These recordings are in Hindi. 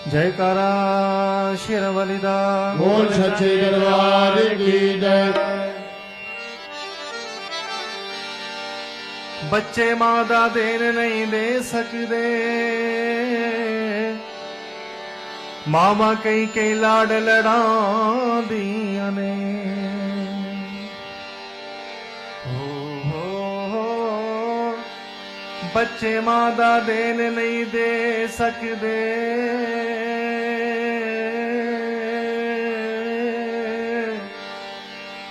जयकारा शेरवाली दा बोल सच्चे दरबार की जय। बच्चे मां दा देन नहीं दे सकदे, मामा कई कई लाड लड़ांदियां ने। बच्चे मां दा देन नहीं दे सकदे,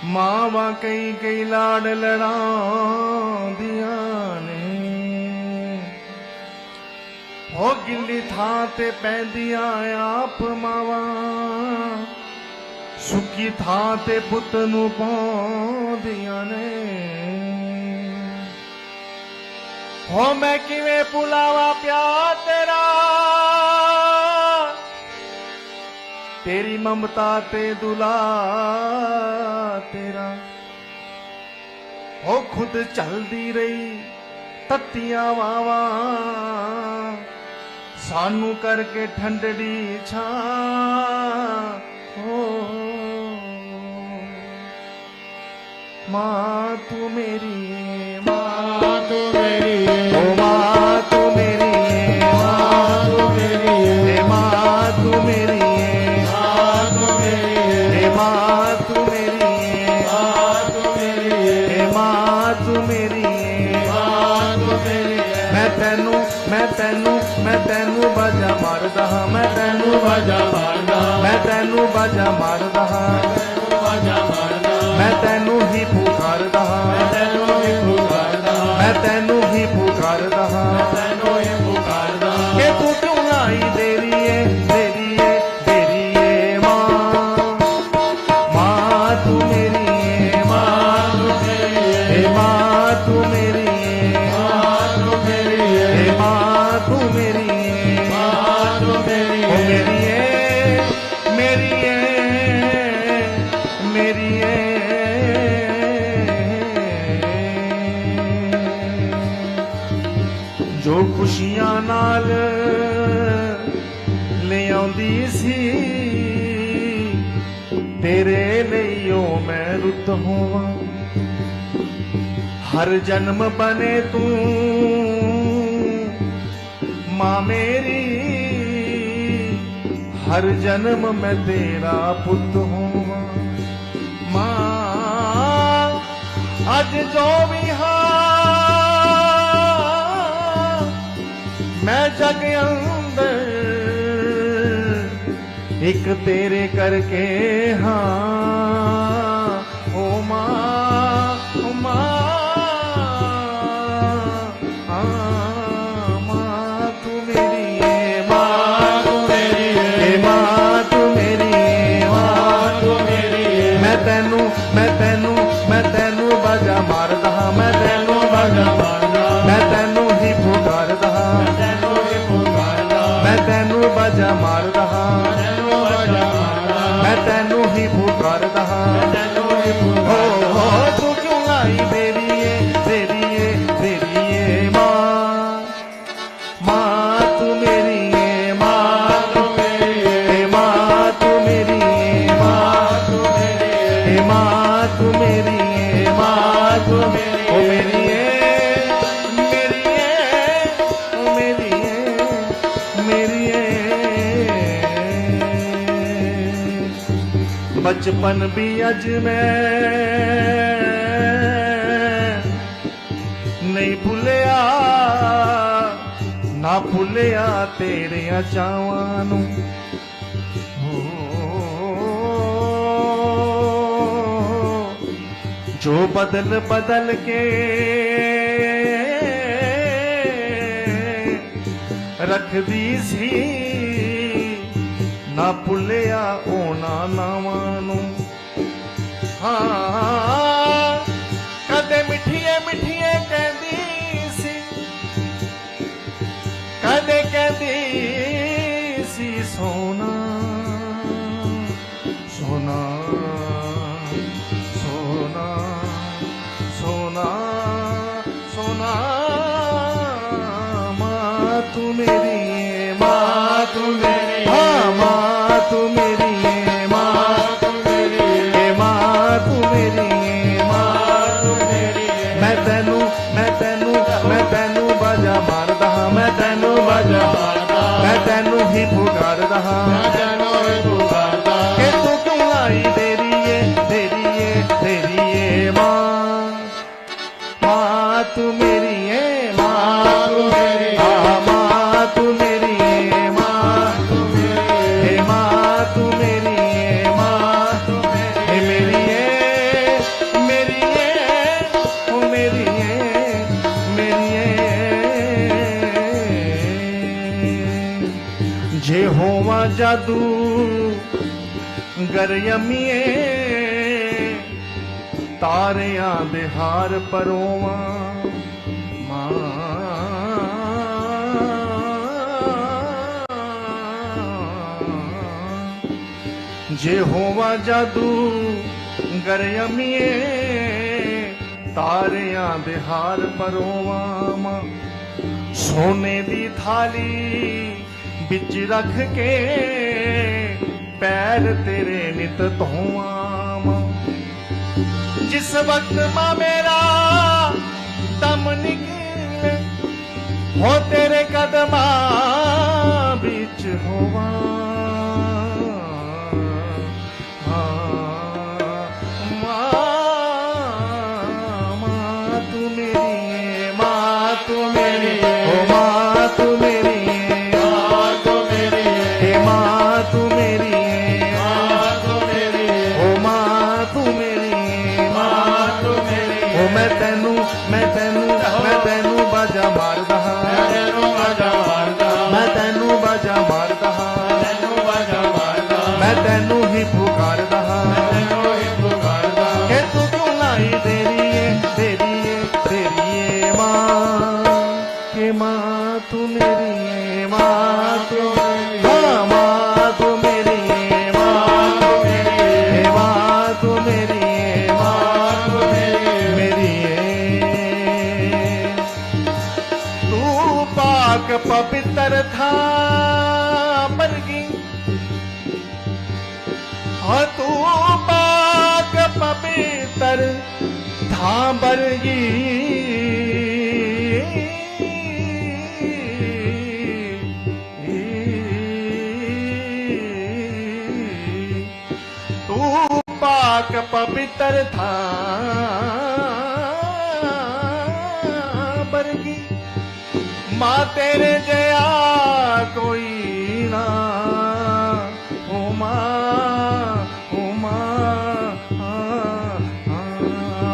मावा कई कई लाड लड़ांदियां ने। हो गिल्ली थां ते पैंदियां आप मावा, सुकी थां ते पुत नू पाउंदियां ने। हो मैं किवें भुलावा प्यार तेरा, तेरी ममता ते दुला तेरा। हो खुद चलदी रही तत्तियां वावा, सानू करके ठंडड़ी छां। हो मां तू मेरी, मां तू मेरी, ओ मां तू मेरी, मां तू मेरी, हे मां तू मेरी, मां तू मेरी, हे मां तू मेरी, मां तू मेरी, हे मां तू मेरी, मां तू मेरी। मैं तैनू बाजा मारदा हां, मैं तैनू बाजा मारदा, मैं तैनू बाजा मारदा हां, बाजा मारदा, मैं तैनू ही पुकारदा हां, तैनू ही पुकारदा, मैं तैनू ही पुकारदा हां। तैनू ही पुकारदा। के तू क्यों आई देरी है, देरी है, देरी है। मां तू मेरी है, मां तू मेरी, हे मां तू मेरी है, मां तू मेरी, हे मां तू मेरी है, मां तू मेरी, ओ मेरी है, मेरी है, मेरी है। जो खुशियां नाल ले आंदी सी, तेरे लियो मैं रुत होवां। हर जन्म बने तू मां मेरी, हर जन्म मैं तेरा पुत होवां। मां अज जो भी हां मैं जग अंदर, एक तेरे करके हां। ओ मां, ओ मां, मां तू मेरी है, मां तू मेरी, हे मां तू मेरी है, मां तू मेरी, मैं तैनू बाजा मारदा हां, मैं तैनू बाजा मारदा, मैं तैनू ही पुकारदा हां, तैनू ही पुकारदा, मैं तैनू बाजा मारदा हां, तैनू बाजा मारदा, मैं तैनू ही पुकारदा हां। तैनू ही हो पुकारदा। तू क्यों आई देरी है, देरी है, देरी है। मां तू मेरी है, मां तू मेरी, हे मां तू मेरी है, मां तू मेरी, हे मां तू मेरी है, मां तू मेरी, ओ मेरी है, मेरी है, ओ मेरी है, मेरी है। बचपन भी अज मैं नहीं भुलिया, ना भुलिया तेरिया चावां नू। जो बदल बदल के रख दी सी, ना भुलिया ओना नावां नू। हाँ कदे मिठिए मिठिए कहंदी सी, कदे कहंदी सी सोना सोना सोना सोना सोना। मां तू मेरी, मां तू मेरी, मैं तेनू ही पुकारदा मैं तैनू ही पुकारदा कि तू क्यों लाई देरी है मां मां तू मेरी है मां तू मेरी मां तू मेरी है मां तू मेरी हे मां तू मेरी है मां तू हे मेरी मेरी है ओ मेरी है जे होवा जादू गर यमीए तारियां दे हार परोवा जे होवा जादू गर यमीए तारियां दे हार परोवा सोने दी थाली बिच रख के पैर तेरे नित धोवा जिस वक्त मां मेरा दम निकले हो तेरे कदमा बिच होवा मां तू मेरी मां तू मेरी ओ मां तू मेरी मां तू मेरी हे मां तू मेरी मां तू मेरी ओ मां तू मेरी मां तू मेरी ओ मैं तेनू बाजा मारदा मैं तैनू बाजा मारदा मैं तेनू बाजा मारदा तैनू बाजा मारदा मैं तेनू ही पुकारदा तैनू ही पुकारदा कि तू क्यों लाई देरी है मां के मां तू मेरी है मां तू मेरी हाँ मां तू मेरी है मां तू मेरी हे मां तू मेरी है मां तू मेरी मेरी है तू पाक पवित्र था बरगी हाँ तू पाक पवित्र था बरगी तू पाक पवित्र था बरगी मां तेरे जया कोई ना ओ मां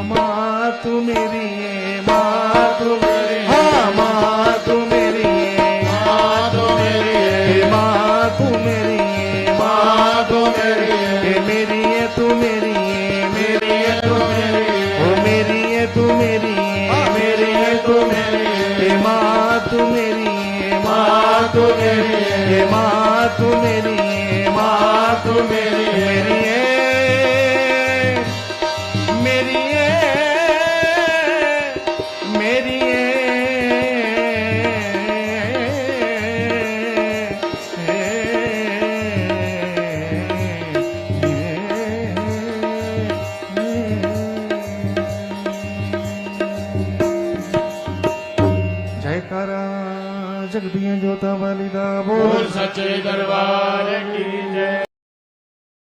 मां तू मेरी है मां तू मेरी हाँ मां तू मेरी है मां तू मेरी हे मां तू मेरी है मां तू मेरी हे मेरी है तू मेरी है मेरी है तू मेरी ओ मेरी है तू मेरी है मेरी है तू मेरी हे मां तू मेरी है मां तू मेरी हे मां तू मेरी है मां तू मेरी मेरी है मेरी है मेरी जयकारा जगदियां जोता वाली दा बोल बोल सच्चे दरबार